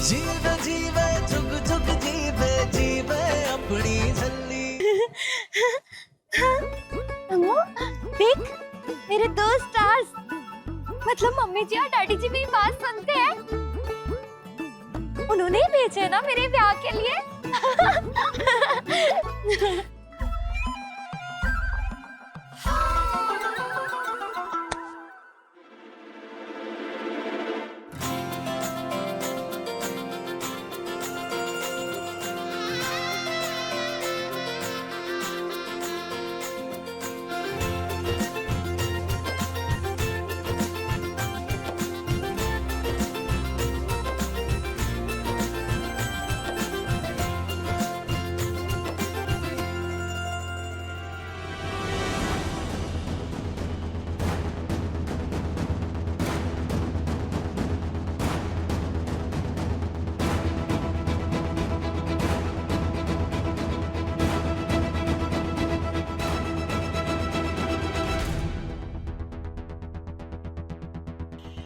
जीवे जीवे जुग जुग जीवे जीवे अपनी झल्ली। देख मेरे दो स्टार्स, मतलब मम्मी जी और डैडी जी मेरी बात सुनते हैं। उन्होंने ही भेजे ना मेरे ब्याह के लिए।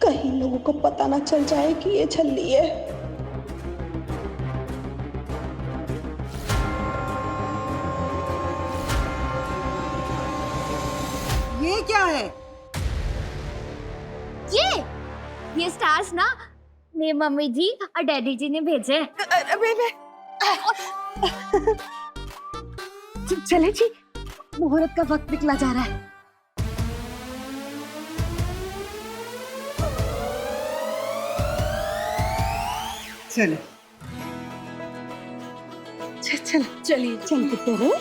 कहीं लोगों को पता ना चल जाए कि ये छल्ली है। ये क्या है? ये स्टार्स ना मेरी मम्मी जी और डैडी जी ने भेजे। चले जी, मुहूर्त का वक्त निकला जा रहा है। चलो चलिए चलते हैं।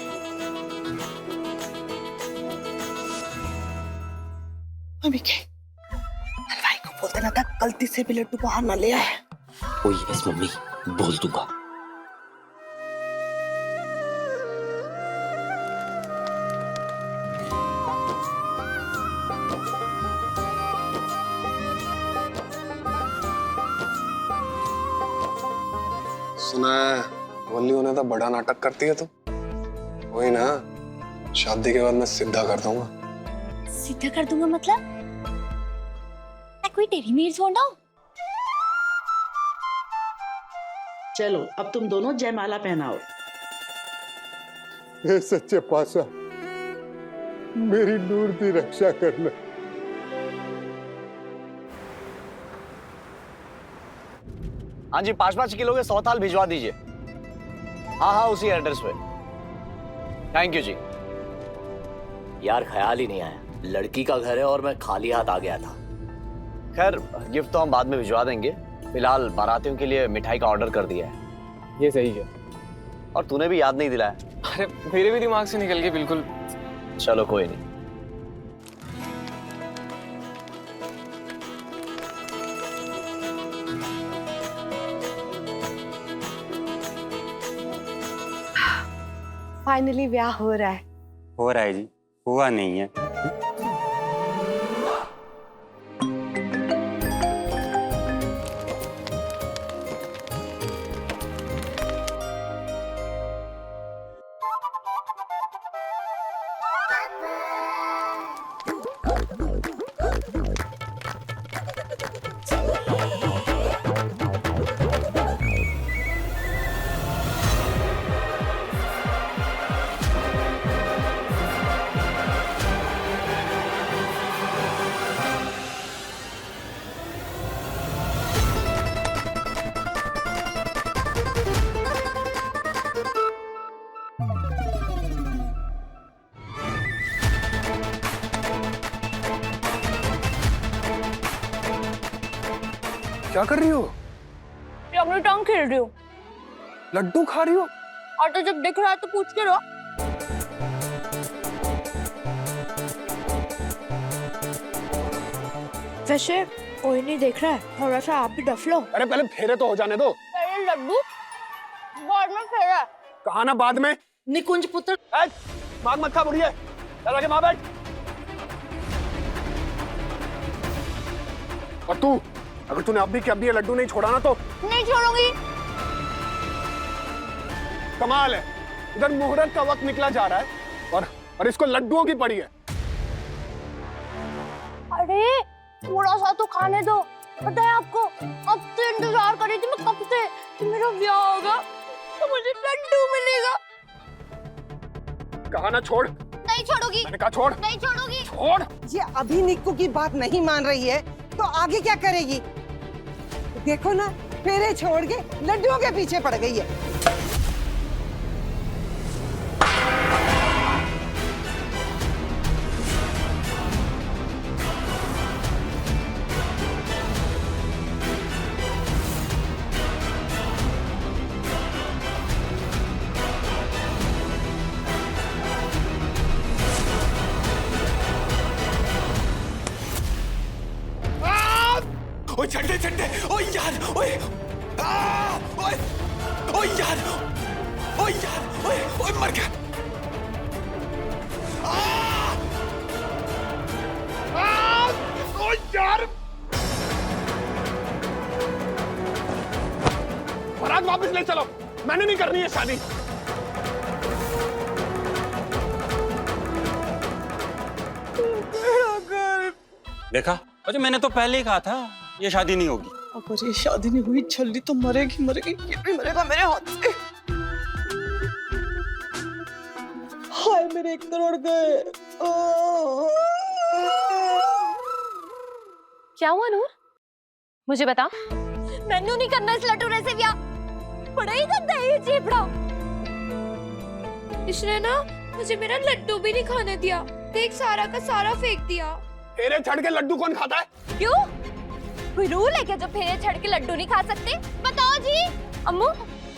अभी के हलवाई को बोल देना था गलती से भी लड्डू बाहर ना ले आए। ओ यस मम्मी, बोल दूंगा। सुना है वल्ली उन्हें तो बड़ा नाटक करती है तू। वही ना, शादी के बाद मैं सीधा कर दूंगा। सीधा कर दूंगा मतलब? मैं कोई टेढ़ी मेढ़ छोड़ हूँ? चलो अब तुम दोनों जयमाला पहनाओ। हे सच्चे पातशाह, मेरी नूर की रक्षा करना। हाँ जी, 5-5 किलो के 100 थाल भिजवा दीजिए। हाँ हाँ, उसी एड्रेस पे। थैंक यू जी। यार ख्याल ही नहीं आया, लड़की का घर है और मैं खाली हाथ आ गया था। खैर गिफ्ट तो हम बाद में भिजवा देंगे, फिलहाल बारातियों के लिए मिठाई का ऑर्डर कर दिया है। ये सही है। और तूने भी याद नहीं दिलाया। अरे मेरे भी दिमाग से निकल गया बिल्कुल। चलो कोई नहीं। फाइनली ब्याह हो रहा है। हो रहा है जी, हुआ नहीं है। क्या कर रही हो? अपनी टांग खेल रही हूँ। लड्डू खा रही हो? और तो जब दिख रहा है तो पूछ के रहो। वैसे कोई नहीं देख रहा है, थोड़ा सा आप भी डफ लो। अरे पहले फेरे तो हो जाने दो। पहले लड्डू, बाद में फेरा। कहा ना बाद में। निकुंज पुत्र, मांग मत खा बुढ़िया, चल आगे माँ बैठ। और तू, अगर तूने अभी के अभी ये लड्डू नहीं छोड़ा ना तो नहीं छोड़ूंगी। कमाल है, इधर मुहूर्त का वक्त निकला जा रहा है और इसको लड्डुओं की पड़ी है। अरे थोड़ा सा तो खाने दो। पता है आपको, अब तो इंतजार कर रही थी मैं कब से। मेरा ब्याह होगा तो मुझे लड्डू मिलेगा। कहा ना छोड़, नहीं छोड़ोगी, मैंने कहा छोड़, नहीं छोड़ोगी। छोड़। ये अभी निक्कू की बात नहीं मान रही है तो आगे क्या करेगी? देखो ना, फेरे छोड़ के लड्डुओं के पीछे पड़ गई है। ओए छड्डे छड्डे, ओए यार, ओए ओए ओए यार, ओए यार, ओए ओए मर गया। ओए यार, बारात वापस ले चलो, मैंने नहीं करनी है शादी। देखा, अरे मैंने तो पहले ही कहा था ये शादी नहीं होगी। अगर ये शादी नहीं हुई, छल्ली तो मरेगी मरेगी, ये भी मरेगा मेरे हाथ से। हाय मेरे 1 करोड़ गए। क्या हुआ नूर, मुझे बता। मैंने नहीं करना इस लटूरे से ब्याह, बड़ा ही गंदा है ये चेपड़ा। इसने ना मुझे मेरा लड्डू भी नहीं खाने दिया, देख सारा का सारा फेंक दिया। फेरे छड़ के लड्डू कौन खाता है? क्यों, कोई रूल है क्या जो फेरे छड़ के लड्डू नहीं खा सकते? बताओ जी। अम्मू,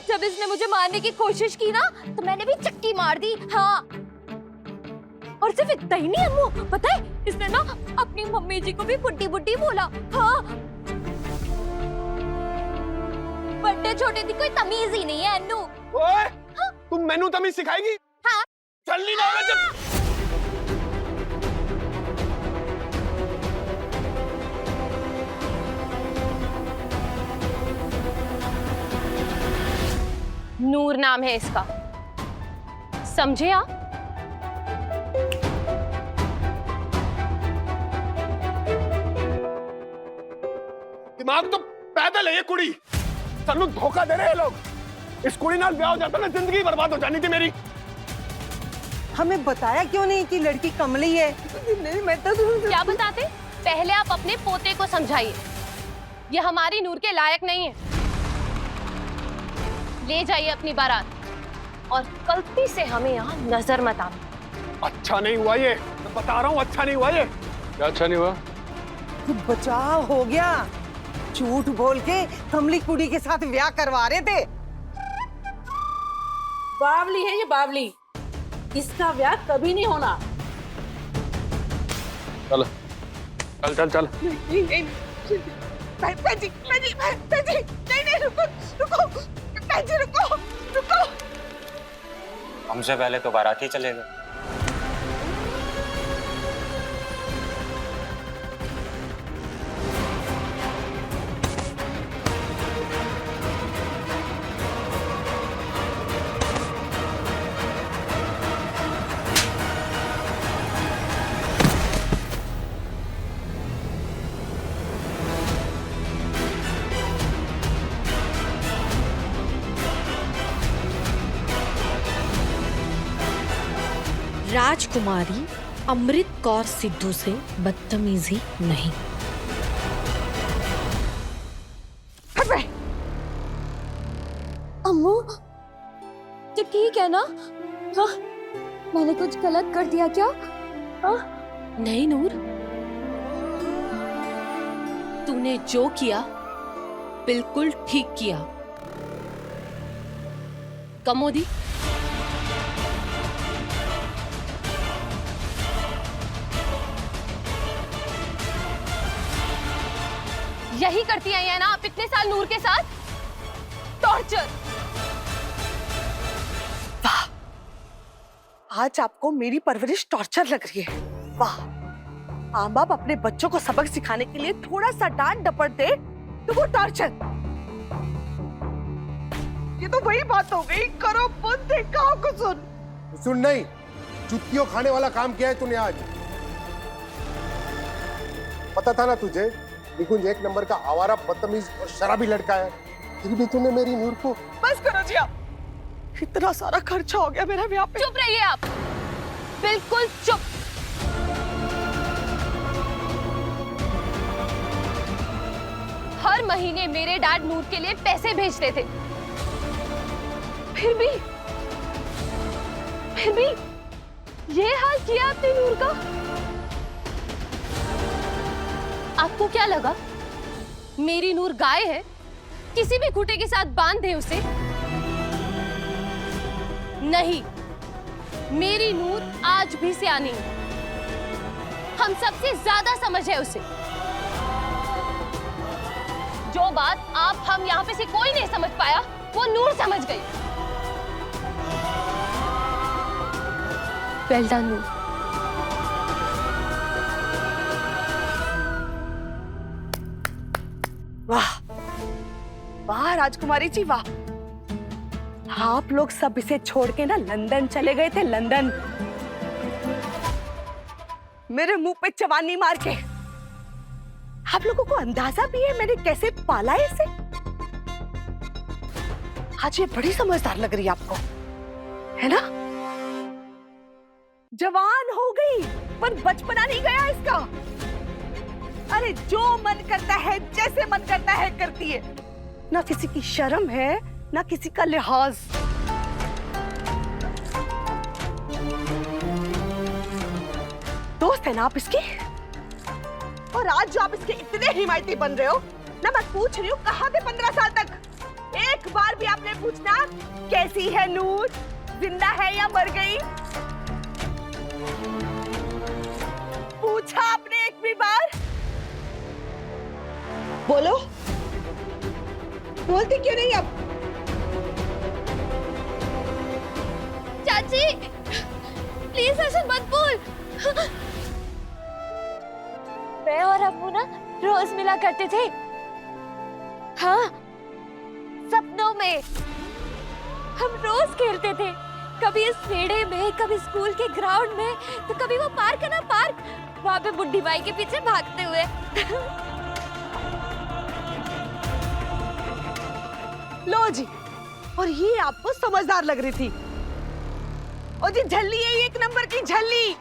जब इसने मुझे मारने की कोशिश की ना तो मैंने भी चक्की मार दी। हाँ, और सिर्फ इतना ही नहीं अम्मू, पता है इसने ना अपनी मम्मी जी को भी बुड्ढी बुड्ढी बोला। हाँ, बड़े छोटे की कोई तमीज ही नहीं है अन्नू। ओए, तुम मैनू तमीज सिखाएगी? हाँ। चल नहीं जाएगा जब। नूर नाम है इसका, समझे आप? दिमाग तो पैदल है ये कुड़ी, सानू धोखा दे रहे हैं लोग। इस कुड़ी नाल ब्याह हो जाता ना जिंदगी बर्बाद हो जानी थी मेरी। हमें बताया क्यों नहीं कि लड़की कमली है? नहीं, मैं तो क्या बताते? पहले आप अपने पोते को समझाइए, ये हमारी नूर के लायक नहीं है। ले जाइए अपनी बारात और गलती से हमें यहाँ नजर मत आना। अच्छा नहीं हुआ ये, मैं बता रहा हूँ, अच्छा नहीं हुआ ये। क्या अच्छा नहीं हुआ? बचाव हो गया, झूठ बोल के कमली कुड़ी के साथ ब्याह करवा रहे थे। बावली है ये बावली, इसका ब्याह कभी नहीं होना। चल चल चल चल। नहीं, रुको। हमसे पहले तो बारात ही चलेगा। राजकुमारी अमृत कौर सिद्धू से बदतमीजी नहीं। अम्मू, तो ठीक है ना? हाँ, मैंने कुछ गलत कर दिया क्या? हाँ? नहीं नूर, तूने जो किया बिल्कुल ठीक किया। कमोदी, यही करती आई है ना आप इतने साल नूर के साथ? टॉर्चर। वाह, आज आपको मेरी परवरिश टॉर्चर लग रही है। वाह, माँ बाप अपने बच्चों को सबक सिखाने के लिए थोड़ा सा डांट डपट दे तो वो टॉर्चर। ये तो वही बात हो गई, करो बुद्ध देखा को सुन। सुन नहीं, चुटकियों खाने वाला काम किया है तूने आज। पता था ना तुझे निकुंज 1 नंबर का आवारा, बदतमीज और शराबी लड़का है। फिर भी तूने मेरी नूर को। बस करो जी आप, इतना सारा खर्चा हो गया मेरा ब्याह पे। चुप रहिए आप, बिल्कुल चुप। हर महीने मेरे डैड नूर के लिए पैसे भेजते थे, फिर भी ये हाल किया आपने नूर का। आपको क्या लगा मेरी नूर गाय है, किसी भी खूंटे के साथ बांध दे उसे? नहीं, मेरी नूर आज भी सियानी है, हम सबसे ज्यादा समझ है उसे। जो बात आप हम यहाँ पे से कोई नहीं समझ पाया, वो नूर समझ गई। वेल डन नूर। वाह वाह राजकुमारी जी वाह, आप लोग सब इसे छोड़ के ना लंदन चले गए थे, लंदन। मेरे मुंह पे चवानी मार के। आप लोगों को अंदाजा भी है मैंने कैसे पाला है इसे? आज ये बड़ी समझदार लग रही है आपको, है ना? जवान हो गई पर बचपना नहीं गया इसका। अरे जो मन करता है, जैसे मन करता है करती है, ना किसी की शर्म है ना किसी का लिहाज। दोस्त है ना आप इसकी, और आज जो आप इसके इतने हिमायती बन रहे हो ना, मैं पूछ रही हूँ कहाँ थे 15 साल तक? एक बार भी आपने पूछना कैसी है नूर, जिंदा है या मर गई? पूछा आपने एक भी बार? बोलो, बोलती क्यों नहीं अब? चाची प्लीज ऐसे मत बोल। मैं और अम्मू ना रोज मिला करते थे। हाँ, सपनों में हम रोज खेलते थे, कभी इस मेड़े में, कभी स्कूल के ग्राउंड में, तो कभी वो पार्क है ना पार्क, वहां पे बुड्ढी बाई के पीछे भागते हुए। लो जी, और ये आपको समझदार लग रही थी। और जी झल्ली है, एक नंबर की झल्ली।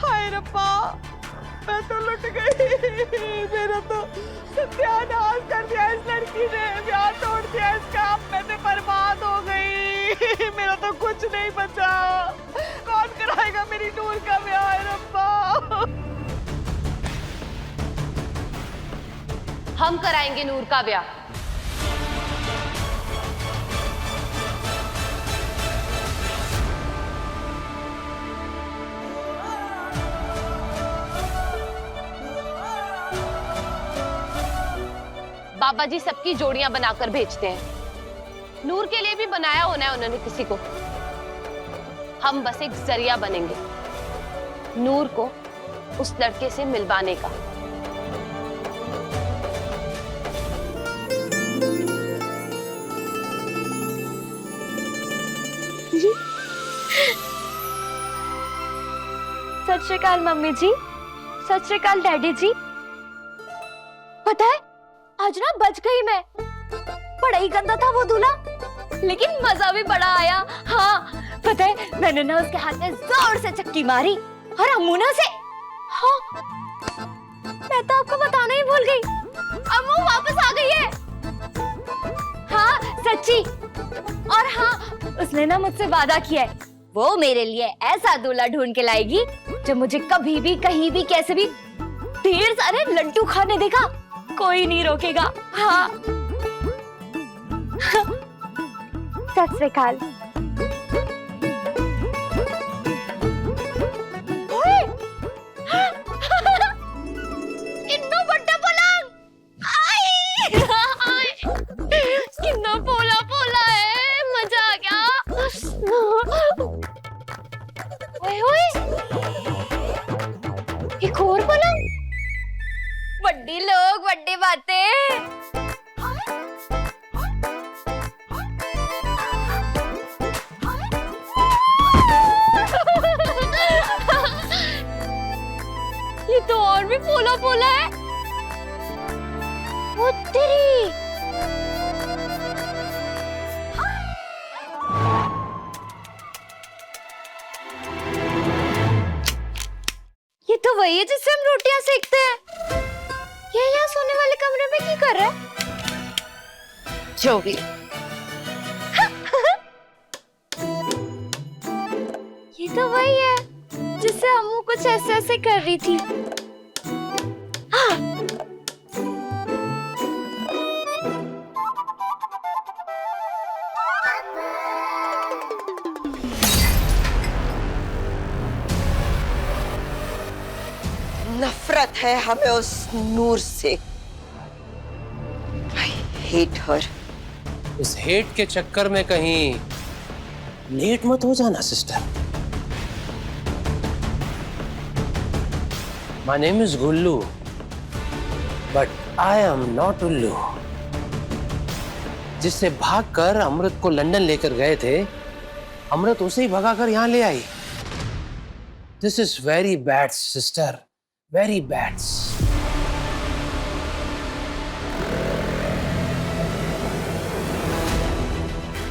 हाय रब्बा, मैं तो लुट गई। मेरा तो सत्यानाश कर दिया इस लड़की ने, ब्याह तोड़ दिया इसका, मैं तो बर्बाद हो गई। मेरा तो कुछ नहीं बचा। कौन कराएगा मेरी नूर का ब्याह? हाय रब्बा, हम कराएंगे नूर का ब्याह। बाबा जी सबकी जोड़ियां बनाकर भेजते हैं, नूर के लिए भी बनाया होना है उन्होंने किसी को। हम बस एक जरिया बनेंगे नूर को उस लड़के से मिलवाने का। सत श्री अकाल मम्मी जी, सत श्री अकाल डैडी जी। पता है आज ना बच गई मैं। बड़ा ही गंदा था वो दूल्हा, लेकिन मजा भी बड़ा आया। हाँ पता है, मैंने ना उसके हाथ में जोर से चक्की मारी और अम्मू ना से। हाँ मैं तो आपको बताना ही भूल गई, अम्मू वापस आ गई है। हाँ सच्ची। और हाँ, उसने ना मुझसे वादा किया है, वो मेरे लिए ऐसा दूल्हा ढूंढ के लाएगी जो मुझे कभी भी कहीं भी कैसे भी ढेर सारे लड्डू खाने देगा, कोई नहीं रोकेगा। हाँ सत श्री अकाल। कितना बड़ा पलंग, कितना पोला पोला है, मजा आ गया। ओए ओए, एक और पलंग। बड्डी लोग बड्डी बातें। ये तो और भी पोला पोला है। वो तेरी वही है जिससे हम रोटियां सेकते हैं। ये यहाँ सोने वाले कमरे में क्या कर रहा है? जो भी। ये तो वही है जिससे अम्मू कुछ ऐसे ऐसे कर रही थी। हाँ। नफरत है हमें उस नूर से। I hate her. इस हेट के चक्कर में कहीं लेट मत हो जाना sister. My name is Gullu, but I am not उल्लू। जिससे भागकर अमृत को लंदन लेकर गए थे, अमृत उसे ही भगाकर यहाँ ले आई। This is very bad, sister. Very bad.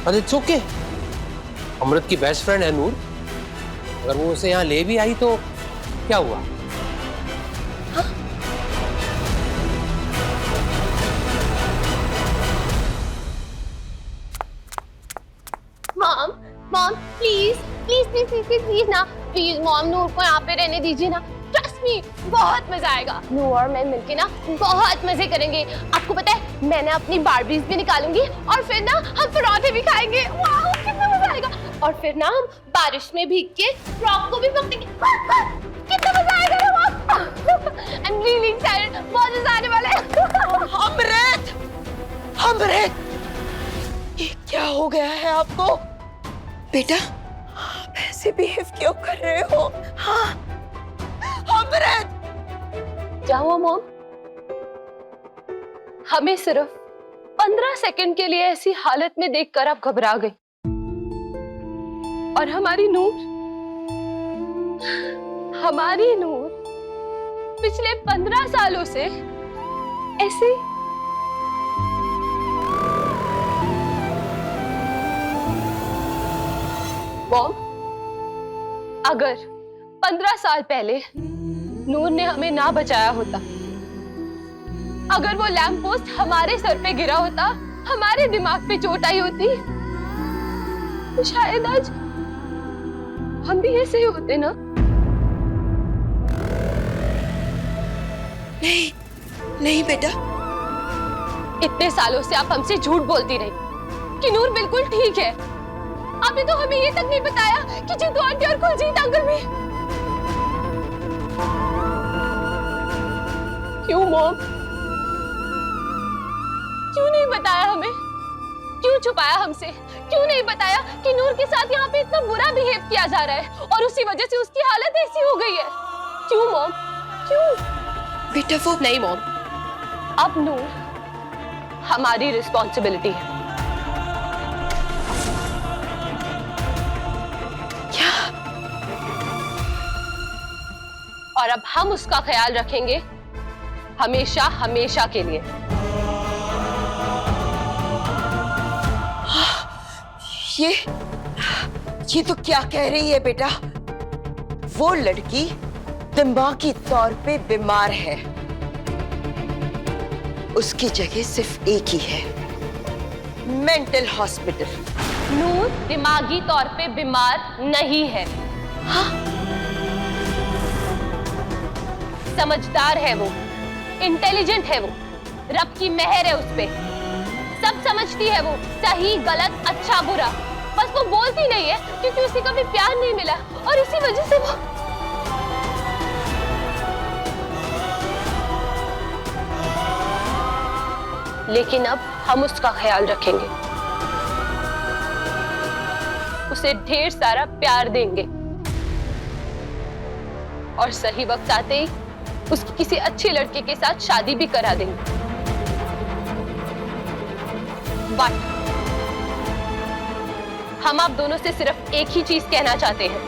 But it's okay. अमृत की बेस्ट फ्रेंड है नूर। अगर वो उसे यहाँ ले भी आई तो क्या हुआ? Mom, mom, please please please please please please ना, प्लीज मॉम, नूर को यहाँ पे रहने दीजिए ना। ट्रस्ट मी, बहुत मजा आएगा। नूर और मैं मिलके ना बहुत मजे करेंगे। आपको पता है, मैंने अपनी बारबीज भी निकालूंगी और फिर ना हम पराठे भी खाएंगे। वाह, कितना मजा आएगा। और फिर ना हम बारिश में भीग के फ्रॉक को भी पकड़ेंगे। कितना मजा आएगा ना mom. I am really excited, बहुत मजा आने वाला है। अमृत, अमृत, ये क्या हो गया है आपको? बेटा, आप ऐसे बिहेव क्यों कर रहे हो? हाँ, अमृत। क्या हुआ मॉम? हमें सिर्फ 15 सेकंड के लिए ऐसी हालत में देखकर आप घबरा गई, और हमारी नूर पिछले 15 सालों से ऐसे मॉम, अगर 15 साल पहले नूर ने हमें ना बचाया होता, अगर वो लैंप पोस्ट हमारे सर पे गिरा होता, हमारे दिमाग पे चोट आई होती, तो शायद आज हम भी ऐसे ही होते ना। नहीं, नहीं बेटा। इतने सालों से आप हमसे झूठ बोलती रही कि नूर बिल्कुल ठीक है। आपने तो हमें ये तक नहीं बताया कि जिंदू आंटी और कुलजीत अंकल भी। क्यों मॉम? क्यों नहीं बताया हमें? क्यों छुपाया हमसे? क्यों नहीं बताया कि नूर के साथ यहाँ पे इतना बुरा बिहेव किया जा रहा है और उसी वजह से उसकी हालत ऐसी हो गई है? क्यों मॉम? क्यों? बेटा वो नहीं मॉम, अब नूर हमारी रिस्पॉन्सिबिलिटी है। क्या? और अब हम उसका ख्याल रखेंगे हमेशा हमेशा के लिए। ये तो क्या कह रही है बेटा? वो लड़की दिमागी तौर पे बीमार है। उसकी जगह सिर्फ एक ही है, मेंटल हॉस्पिटल। नूर दिमागी तौर पे बीमार नहीं है। हाँ? समझदार है वो, इंटेलिजेंट है वो, रब की मेहर है उस पे। सब समझती है वो, सही गलत अच्छा बुरा। बस वो बोलती नहीं है क्योंकि उसे कभी प्यार नहीं मिला और इसी वजह से वो लेकिन अब हम उसका ख्याल रखेंगे, उसे ढेर सारा प्यार देंगे और सही वक्त आते ही उसकी किसी अच्छे लड़के के साथ शादी भी करा देंगे। बट हम आप दोनों से सिर्फ एक ही चीज कहना चाहते हैं,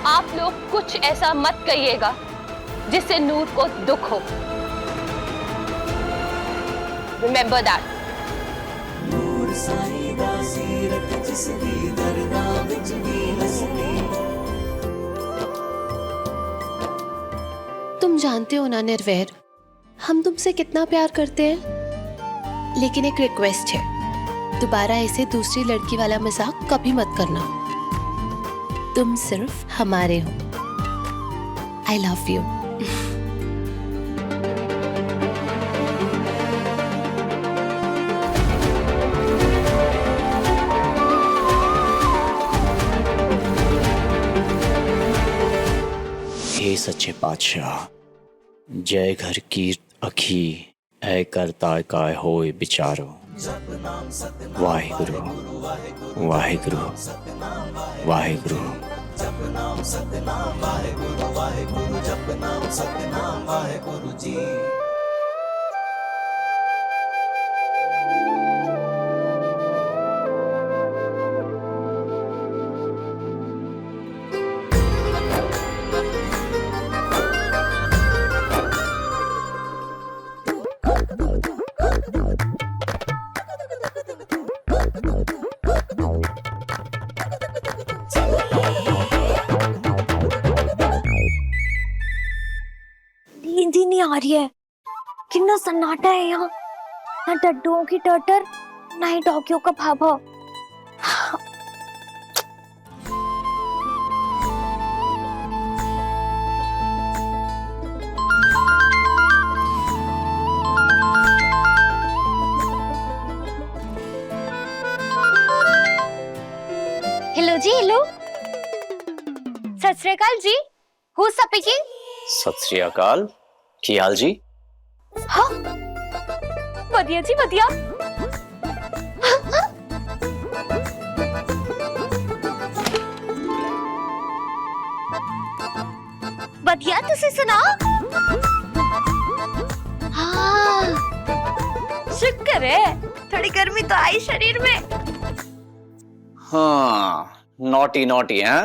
आप लोग कुछ ऐसा मत कहिएगा जिससे नूर को दुख हो। Remember that. तुम जानते हो ना निर्वैर, हम तुमसे कितना प्यार करते हैं। लेकिन एक रिक्वेस्ट है, दोबारा ऐसे दूसरी लड़की वाला मजाक कभी मत करना। तुम सिर्फ हमारे हो। I love you. हे सच्चे पातशाह, जय घर की अखी ऐ करता काय होए बिचारो। वाहिगुरु वाहिगुरु वाहिगुरु। नींद ही नहीं आ रही है। कितना सन्नाटा है यहाँ, ना डड्डुओं की टटर, ना ही डॉगियों का भाभा। हेलो जी, हेलो। सत श्री अकाल जी। Who speaking? सत श्री अकाल, की हाल जी? हाँ, बढ़िया जी बढ़िया। बढ़िया, तुसी सुनाओ। हाँ, शुक्र है, थोड़ी गर्मी तो आई शरीर में। हाँ, नॉटी नॉटी है।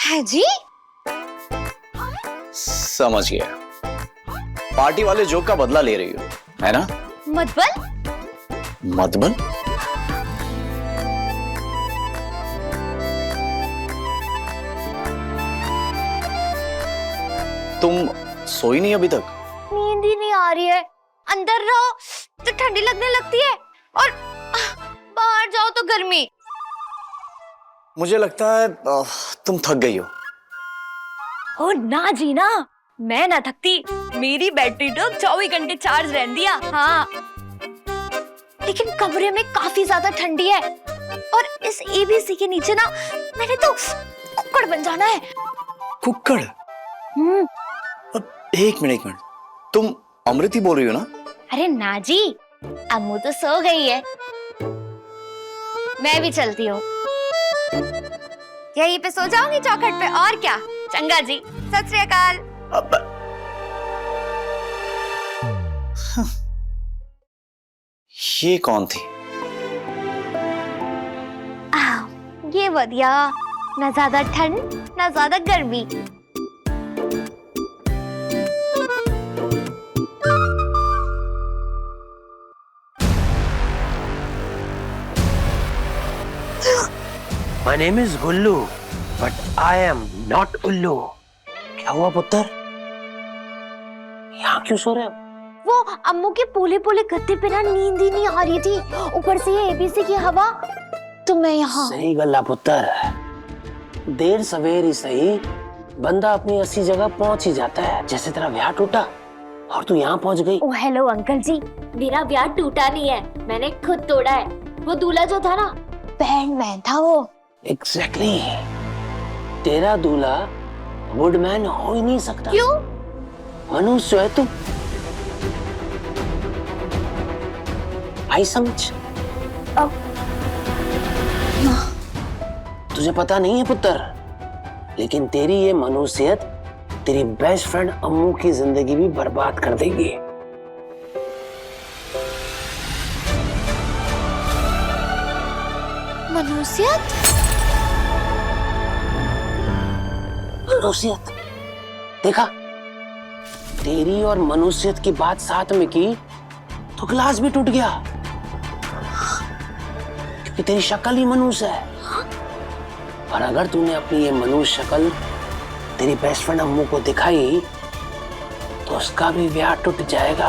है जी? समझ गया, पार्टी वाले जोक का बदला ले रही हो, है ना? मतबल? मतबल? तुम सोई नहीं अभी तक? नींद ही नहीं आ रही है। अंदर रहो तो ठंडी लगने लगती है और बाहर जाओ तो गर्मी। मुझे लगता है तुम थक गई हो। ओ ना जी ना, मैं ना थकती। मेरी बैटरी तो 24 घंटे चार्ज रहती है। हाँ, लेकिन कमरे में काफी ज्यादा ठंडी है और इस एबीसी के नीचे ना मैंने तो कुक्कड़ बन जाना है। कुक्कड़? अब एक मिनट, तुम अमृत ही बोल रही हो ना? अरे ना जी, अम्मू तो सो गई है, मैं भी चलती हूँ। यहीं पे सो जाऊंगी चौखट पे, और क्या। चंगा जी, सत श्री अकाल। ये कौन थी? ये बढ़िया, ना ज्यादा ठंड ना ज्यादा गर्मी। My name is Gullu, but I am not Ullu. क्या हुआ पुत्र? यहाँ क्यों सो रहे हो? वो अम्मू के पूले पूले गद्दे पे ना नींद ही नहीं आ रही थी, ऊपर से ये एबीसी की हवा, तो मैं यहाँ। सही गल्ला पुत्र, देर सवेर ही सही बंदा अपनी असली जगह पहुंच ही जाता है। जैसे तेरा ब्याह टूटा और तू यहाँ पहुंच गई। ओ हेलो अंकल जी, मेरा ब्याह टूटा नहीं है, मैंने खुद तोड़ा है। वो दूल्हा जो था ना, बैंडमैन था वो। एग्जैक्टली, तेरा दूल्हा वुडमैन हो ही नहीं सकता। क्यों? मनुष्य है तू। आई समझ? तुझे पता नहीं है पुत्र, लेकिन तेरी ये मनुष्यत तेरी बेस्ट फ्रेंड अम्मू की जिंदगी भी बर्बाद कर देगी। मनुष्यत? मनुष्यत देखा, तेरी और मनुष्यत की बात साथ में की तो गिलास भी टूट गया, क्योंकि तेरी शक्ल ही मनुष्य है। और अगर तूने अपनी ये मनुष्य शक्ल तेरी बेस्ट फ्रेंड अम्मू को दिखाई तो उसका भी ब्याह टूट जाएगा।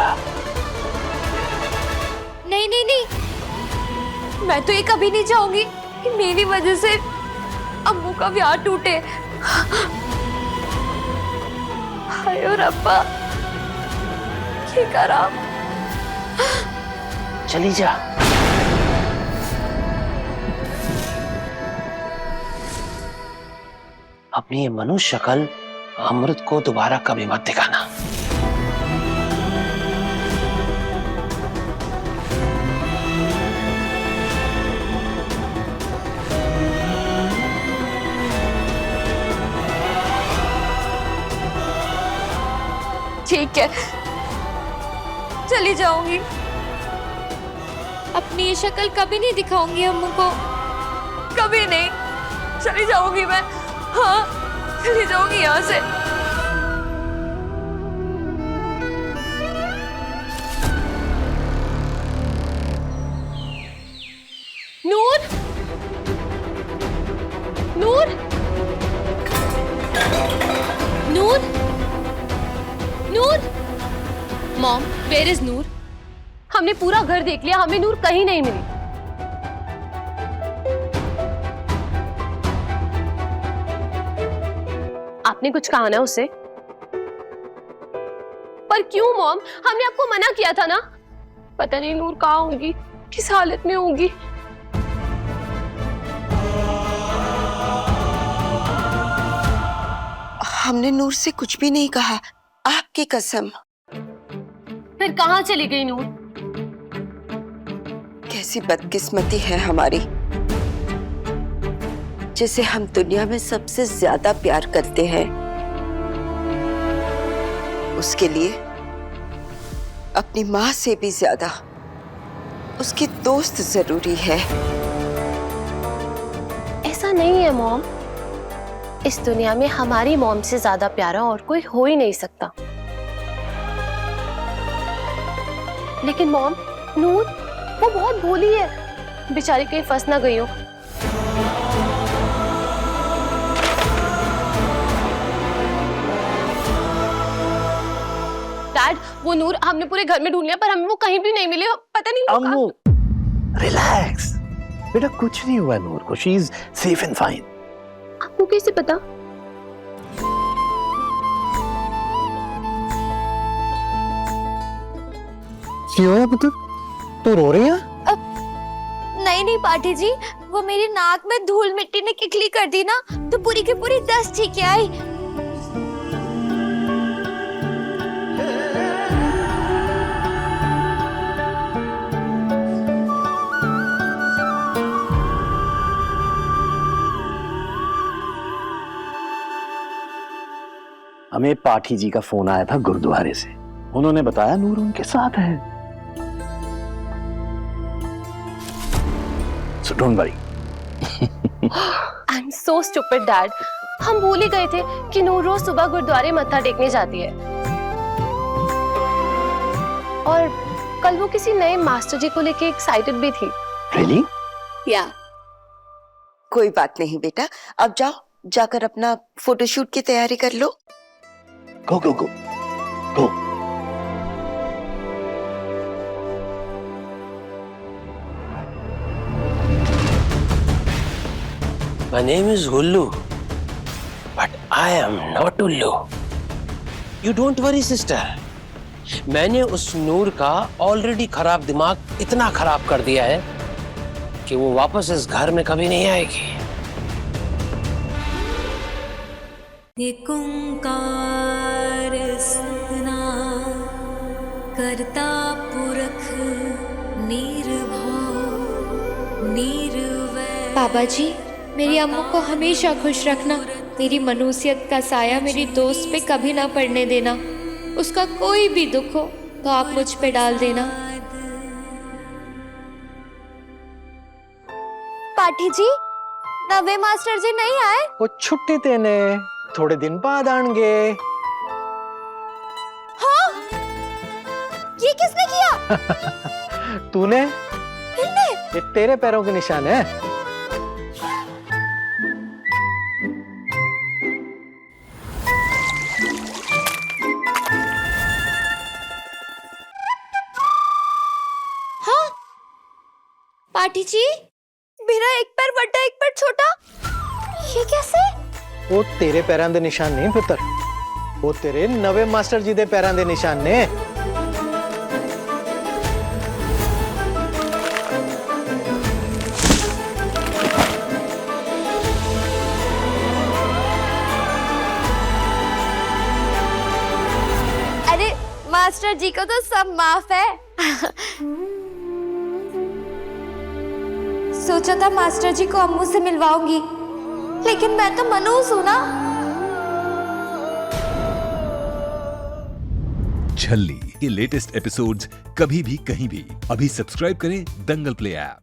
नहीं नहीं नहीं, मैं तो ये कभी नहीं चाहूंगी कि मेरी वजह से अम्मू का ब्याह टूटे। हाय रब्बा, ये करा। चली जा। अपनी ये मनुष्य शक्ल अमृत को दोबारा कभी मत दिखाना। ठीक है, चली जाऊंगी। अपनी ये शक्ल कभी नहीं दिखाऊंगी अम्मू को, कभी नहीं। चली जाऊंगी मैं, हाँ चली जाऊंगी यहाँ से। नूर, नूर, नूर, नूर। मॉम, वेयर इज नूर? हमने पूरा घर देख लिया, हमें नूर कहीं नहीं मिली। आपने कुछ कहा ना उससे? पर क्यों मॉम? हमने आपको मना किया था ना। पता नहीं नूर कहाँ होगी, किस हालत में होगी। हमने नूर से कुछ भी नहीं कहा, आपकी कसम। फिर कहाँ चली गई नूर? कैसी बदकिस्मती है हमारी, जिसे हम दुनिया में सबसे ज्यादा प्यार करते हैं, उसके लिए अपनी माँ से भी ज्यादा उसकी दोस्त जरूरी है। ऐसा नहीं है मॉम, इस दुनिया में हमारी मॉम से ज्यादा प्यारा और कोई हो ही नहीं सकता। लेकिन मॉम, नूर वो बहुत भोली है, बेचारी कहीं फंस ना गई हो। डैड, वो नूर हमने पूरे घर में ढूंढ लिया पर हमें वो कहीं भी नहीं मिली। पता नहीं वो अम्मू, रिलैक्स बेटा, कुछ नहीं हुआ नूर को, she is safe and fine. आपको कैसे पता? क्यों है पुत्र, तू रो रही है? नहीं नहीं पाठी जी, वो मेरी नाक में धूल मिट्टी ने किकली कर दी ना, तो पूरी की पूरी दस्त ठीक आई। हमें पाठी जी का फोन आया था गुरुद्वारे से, उन्होंने बताया नूर उनके साथ है। So don't worry. I'm so stupid, Dad. हम भूल ही गए थे कि नूर रोज सुबह गुरुद्वारे मत्था टेकने जाती है। और कल वो किसी नए मास्टर जी को लेके एक्साइटेड भी थी। Really? या कोई बात नहीं बेटा, अब जाओ, जाकर अपना फोटोशूट की तैयारी कर लो। Go, go, go. Go. My name is Gullu, but I am not Ullu. You don't worry, sister. मैंने उस नूर का ऑलरेडी खराब दिमाग इतना खराब कर दिया है कि वो वापस इस घर में कभी नहीं आएगी। एक ओंकार सतनाम करता पुरख निर्भव निर्वैर। बाबा जी, मेरी अम्मू को हमेशा खुश रखना। मेरी मनुष्यत का साया मेरी दोस्त पे कभी ना पड़ने देना। उसका कोई भी दुख हो तो आप मुझ पे डाल देना। पाठी जी, नवे मास्टर जी नहीं आए? वो छुट्टी देने थोड़े दिन बाद आएंगे। हाँ? ये किसने किया? तूने? मैंने? ये तेरे पैरों के निशान है। पाटी जी, मेरा एक पैर बड़ा एक पैर छोटा, ये कैसे? वो तेरे पैरां दे निशान नहीं पुत्र, वो तेरे नवे मास्टर जी दे पैरां दे निशान ने। अरे मास्टर जी को तो सब माफ है। सोचा था मास्टर जी को अम्मू से मिलवाऊंगी, लेकिन मैं तो मनहूस हूं ना। छल्ली के लेटेस्ट एपिसोड्स कभी भी कहीं भी अभी सब्सक्राइब करें दंगल प्ले ऐप।